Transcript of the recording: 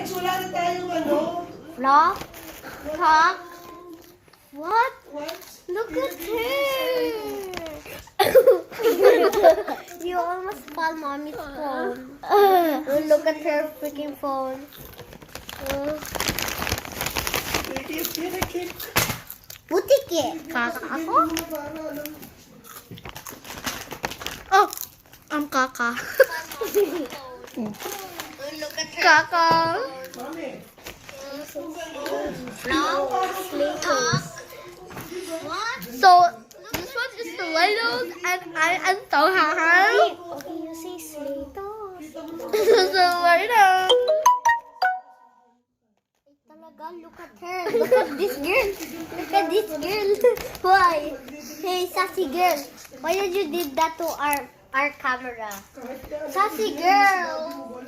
Alex, wala na tayong ano. Vlog? Talk? What? What? Look at her! You almost fall mommy's phone. Look at her freaking phone. Butike. Kaka ako? Oh, ang kaka. Kaka. Mami. So, this one is the Legos and I am so happy. Okay, you say Slatos. This is the Legos. Talaga, look at her. Look at this girl. Look at this girl. Why? Hey, sassy girl. Why did you did that to our camera? Sassy girl.